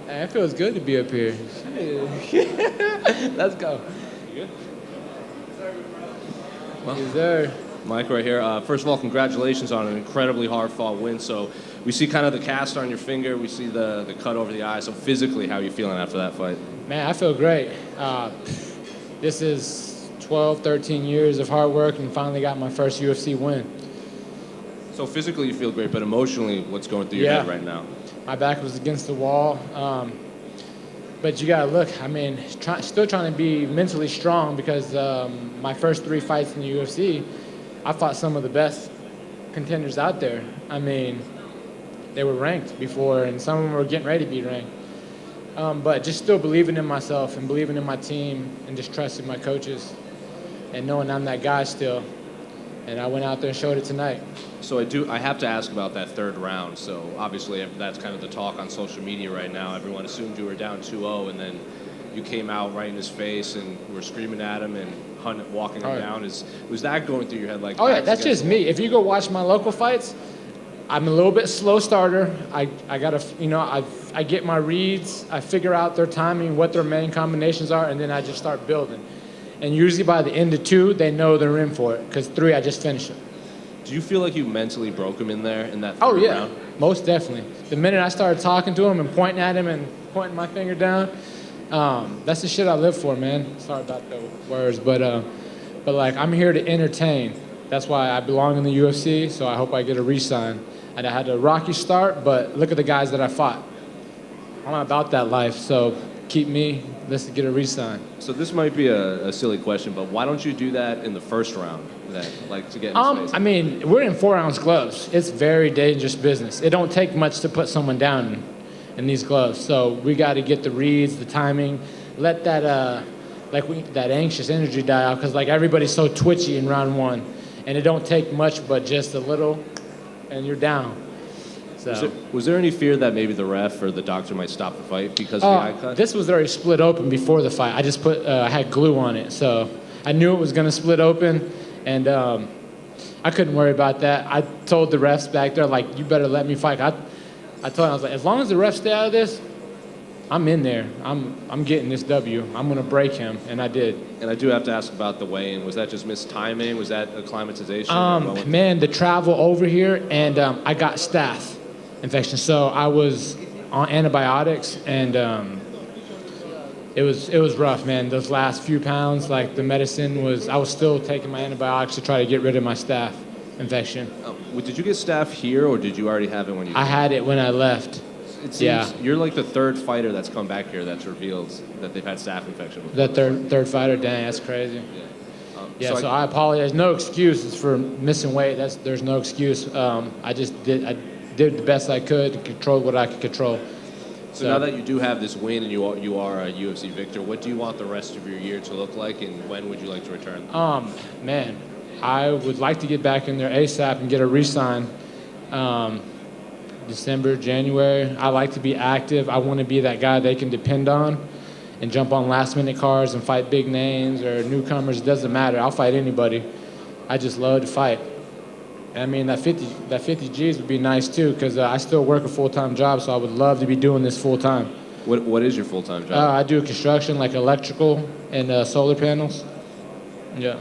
Hey, it feels good to be up here. Let's go. You good? Yes, sir. Mike right here. First of all, congratulations on an incredibly hard-fought win. So we see kind of the cast on your finger. We see the cut over the eye. So physically, how are you feeling after that fight? Man, I feel great. This is 12, 13 years of hard work and finally got my first UFC win. So physically, you feel great, but emotionally, what's going through your head right now? My back was against the wall. But you gotta look, I mean, still trying to be mentally strong because my first 3 fights in the UFC, I fought some of the best contenders out there. I mean, they were ranked before, and some of them were getting ready to be ranked. But just still believing in myself and believing in my team and just trusting my coaches and knowing I'm that guy still. And I went out there and showed it tonight. So I have to ask about that third round. So obviously that's kind of the talk on social media right now. Everyone assumed you were down 2-0, and then you came out right in his face and were screaming at him and walking him down. Was that going through your head like? Oh yeah, that's just me. If you go watch my local fights, I'm a little bit slow starter. I gotta, I get my reads. I figure out their timing, what their main combinations are, and then I just start building. And usually by the end of 2, they know they're in for it, because 3, I just finished it. Do you feel like you mentally broke him in there in that third round? Most definitely. The minute I started talking to him and pointing at him and pointing my finger down, that's the shit I live for, man. Sorry about the words, but like, I'm here to entertain. That's why I belong in the UFC, so I hope I get a re-sign. And I had a rocky start, but look at the guys that I fought. I'm not about that life, so keep me. Let's get a re-sign. So this might be a silly question, but why don't you do that in the first round, then, like to get in his face? I mean, we're in 4-ounce gloves. It's very dangerous business. It don't take much to put someone down in these gloves. So we got to get the reads, the timing, let that that anxious energy die out, because like everybody's so twitchy in round 1, and it don't take much but just a little, and you're down. So. Was there any fear that maybe the ref or the doctor might stop the fight because of the eye cut? This was already split open before the fight. I just I had glue on it, so I knew it was going to split open, and I couldn't worry about that. I told the refs back there, like, you better let me fight. I told them, I was like, as long as the refs stay out of this, I'm in there. I'm getting this W. I'm going to break him, and I did. And I do have to ask about the weigh-in. Was that just missed timing? Was that acclimatization? Man, the travel over here, and I got staph infection. So I was on antibiotics, and it was rough, man. Those last few pounds, like the medicine I was still taking my antibiotics to try to get rid of my staph infection. Did you get staph here, or did you already have it when you I had it when I left. It seems you're like the third fighter that's come back here that's revealed that they've had staph infection before. The third fighter, dang, that's crazy. Yeah. So I apologize. No excuses for missing weight. There's no excuse. I did the best I could and controlled what I could control. So now that you do have this win and you are a UFC victor, what do you want the rest of your year to look like, and when would you like to return? Man, I would like to get back in there ASAP and get a re-sign. December, January. I like to be active. I want to be that guy they can depend on and jump on last-minute cards and fight big names or newcomers. It doesn't matter. I'll fight anybody. I just love to fight. I mean, that 50 G's would be nice, too, because I still work a full-time job, so I would love to be doing this full-time. What is your full-time job? I do construction, like electrical and solar panels. Yeah.